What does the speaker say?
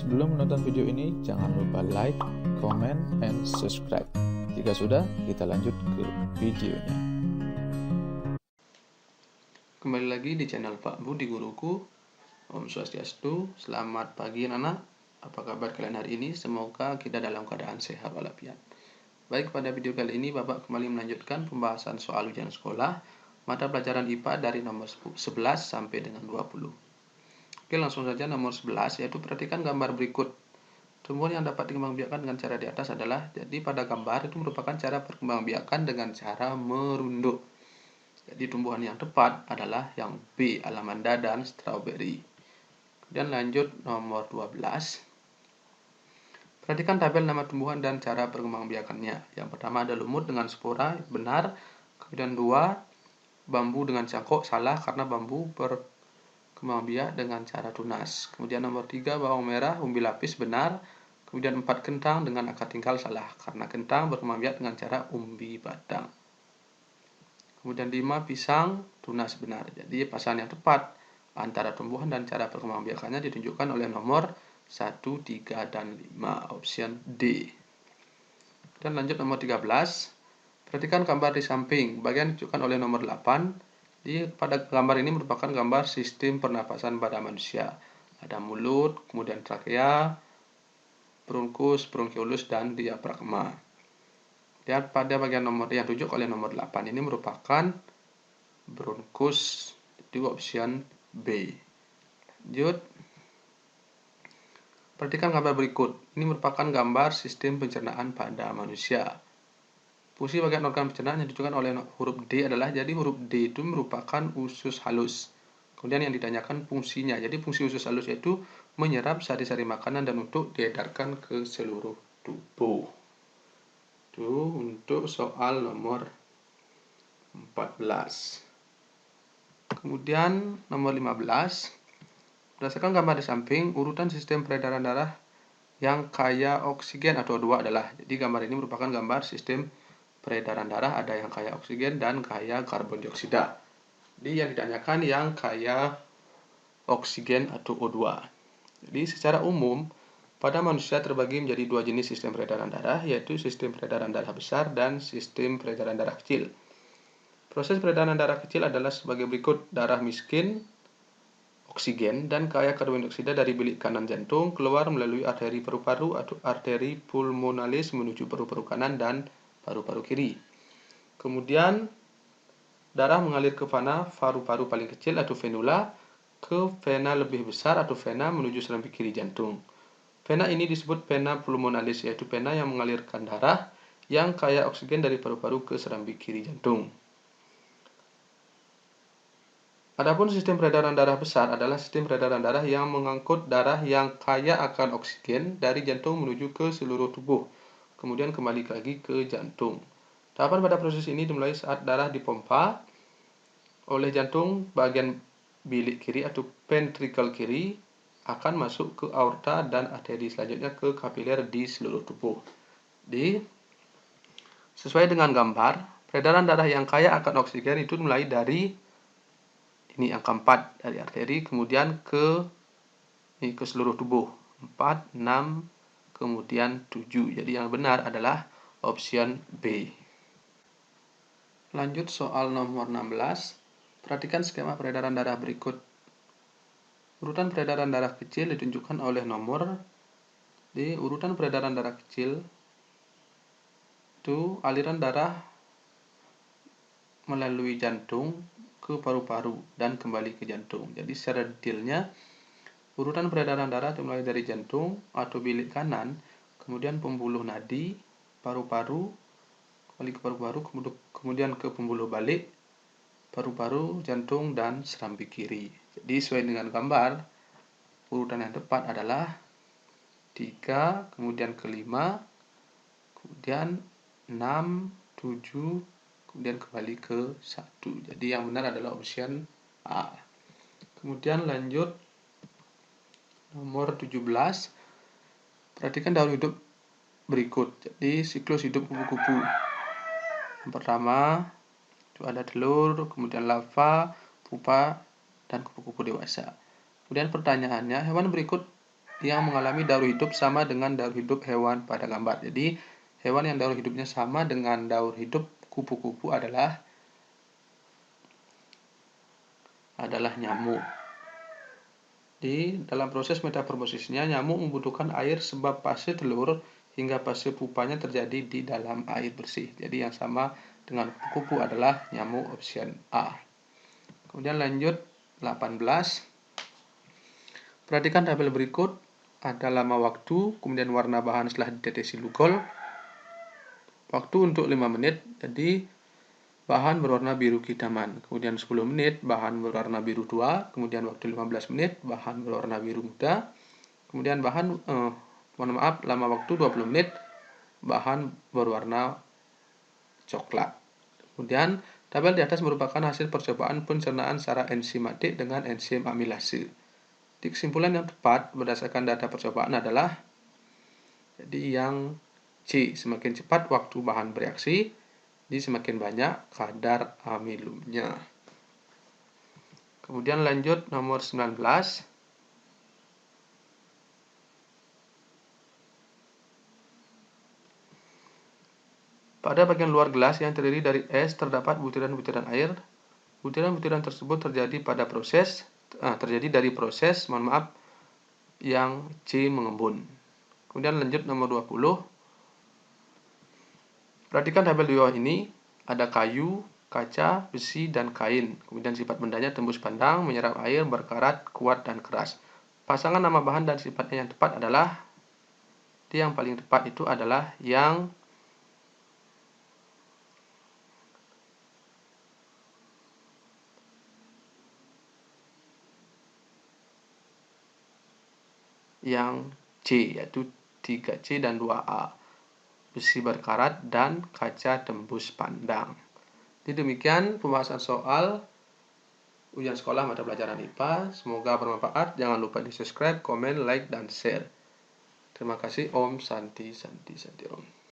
Sebelum menonton video ini, jangan lupa like, comment, and subscribe. Jika sudah, kita lanjut ke videonya. Kembali lagi di channel Pak Budi Guruku. Om Swastiastu. Selamat pagi anak-anak. Apa kabar kalian hari ini? Semoga kita dalam keadaan sehat walafiat. Baik, pada video kali ini Bapak kembali melanjutkan pembahasan soal ujian sekolah mata pelajaran IPA dari nomor 11 sampai dengan 20. Oke, langsung saja nomor 11, yaitu perhatikan gambar berikut. Tumbuhan yang dapat dikembangbiakkan dengan cara di atas adalah, jadi pada gambar itu merupakan cara perkembangbiakan dengan cara merunduk. Jadi tumbuhan yang tepat adalah yang B, alamanda dan strawberry. Kemudian lanjut nomor 12. Perhatikan tabel nama tumbuhan dan cara perkembangbiakannya. Yang pertama ada lumut dengan spora, benar. Kemudian 2, bambu dengan cangkok, salah karena bambu berkembang biak dengan cara tunas. Kemudian nomor 3, bawang merah, umbi lapis, benar. Kemudian 4, kentang dengan akar tinggal, salah karena kentang berkembang biak dengan cara umbi batang. Kemudian 5, pisang, tunas, benar. Jadi pasangan yang tepat antara tumbuhan dan cara perkembangbiakannya ditunjukkan oleh nomor 1, 3, dan 5, option D. Dan lanjut nomor 13. Perhatikan gambar di samping, bagian ditunjukkan oleh nomor 8. Pada gambar ini merupakan gambar sistem pernapasan pada manusia. Ada mulut, kemudian trakea, bronkus, bronkiolus, dan diafragma. Dan pada bagian nomor yang ditunjuk oleh nomor 8 ini merupakan bronkus, itu option B. Lanjut. Perhatikan gambar berikut. Ini merupakan gambar sistem pencernaan pada manusia. Fungsi bagian organ pencernaan yang ditunjukkan oleh huruf D adalah, jadi huruf D itu merupakan usus halus. Kemudian yang ditanyakan fungsinya. Jadi fungsi usus halus yaitu menyerap sari-sari makanan dan untuk diedarkan ke seluruh tubuh. Itu untuk soal nomor 14. Kemudian nomor 15. Berdasarkan gambar di samping, urutan sistem peredaran darah yang kaya oksigen atau O2 adalah, jadi gambar ini merupakan gambar sistem peredaran darah, ada yang kaya oksigen dan kaya karbon dioksida. Jadi yang ditanyakan yang kaya oksigen atau O2. Jadi secara umum pada manusia terbagi menjadi 2 jenis sistem peredaran darah, yaitu sistem peredaran darah besar dan sistem peredaran darah kecil. Proses peredaran darah kecil adalah sebagai berikut: darah miskin oksigen dan kaya karbon dioksida dari bilik kanan jantung keluar melalui arteri paru-paru atau arteri pulmonalis menuju paru-paru kanan dan paru-paru kiri. Kemudian darah mengalir ke vena paru-paru paling kecil atau venula, ke vena lebih besar atau vena menuju serambi kiri jantung. Vena ini disebut vena pulmonalis, yaitu vena yang mengalirkan darah yang kaya oksigen dari paru-paru ke serambi kiri jantung. Adapun sistem peredaran darah besar adalah sistem peredaran darah yang mengangkut darah yang kaya akan oksigen dari jantung menuju ke seluruh tubuh, kemudian kembali lagi ke jantung. Tahapan pada proses ini dimulai saat darah dipompa oleh jantung bagian bilik kiri atau ventricle kiri akan masuk ke aorta dan arteri, selanjutnya ke kapiler di seluruh tubuh. Sesuai dengan gambar, peredaran darah yang kaya akan oksigen itu mulai dari ini angka 4 dari arteri, kemudian ke seluruh tubuh 4, 6, kemudian 7. Jadi yang benar adalah option B. Lanjut soal nomor 16. Perhatikan skema peredaran darah berikut. Urutan peredaran darah kecil ditunjukkan oleh nomor. Di urutan peredaran darah kecil itu aliran darah melalui jantung ke paru-paru dan kembali ke jantung. Jadi secara detailnya urutan peredaran darah dimulai dari jantung atau bilik kanan, kemudian pembuluh nadi, paru-paru, kembali ke paru-paru, kemudian ke pembuluh balik, paru-paru, jantung, dan serambi kiri. Jadi sesuai dengan gambar, urutan yang tepat adalah 3, kemudian ke 5, kemudian 6, 7, kemudian kembali ke 1. Jadi yang benar adalah option A. Kemudian lanjut nomor 17. Perhatikan daur hidup berikut. Jadi siklus hidup kupu-kupu. Yang pertama itu ada telur, kemudian larva, pupa, dan kupu-kupu dewasa. Kemudian pertanyaannya, hewan berikut yang mengalami daur hidup sama dengan daur hidup hewan pada gambar. Jadi, hewan yang daur hidupnya sama dengan daur hidup kupu-kupu adalah nyamuk. Di dalam proses metamorfosisnya, nyamuk membutuhkan air sebab fase telur hingga fase pupanya terjadi di dalam air bersih. Jadi yang sama dengan kupu-kupu adalah nyamuk option A. Kemudian lanjut 18. Perhatikan tabel berikut. Ada lama waktu, kemudian warna bahan setelah ditetesi lugol. Waktu untuk 5 menit, jadi bahan berwarna biru kehidaman. Kemudian 10 menit, bahan berwarna biru tua. Kemudian waktu 15 menit, bahan berwarna biru muda. Kemudian lama waktu 20 menit, bahan berwarna coklat. Kemudian tabel di atas merupakan hasil percobaan pencernaan secara enzimatik dengan enzim amilase. Jadi kesimpulan yang tepat berdasarkan data percobaan adalah yang C, semakin cepat waktu bahan bereaksi, semakin banyak kadar amilumnya. Kemudian lanjut nomor 19. Pada bagian luar gelas yang terdiri dari es terdapat butiran-butiran air. Butiran-butiran tersebut terjadi dari proses yang C mengembun. Kemudian lanjut nomor 20. Perhatikan tabel di bawah ini, ada kayu, kaca, besi, dan kain. Kemudian sifat bendanya tembus pandang, menyerap air, berkarat, kuat, dan keras. Pasangan nama bahan dan sifatnya yang tepat adalah, yang paling tepat itu adalah yang C, yaitu 3C dan 2A. Besi berkarat dan kaca tembus pandang. Jadi demikian pembahasan soal ujian sekolah mata pelajaran IPA. Semoga bermanfaat. Jangan lupa di subscribe, komen, like, dan share. Terima kasih. Om Santi Santi Santi Om.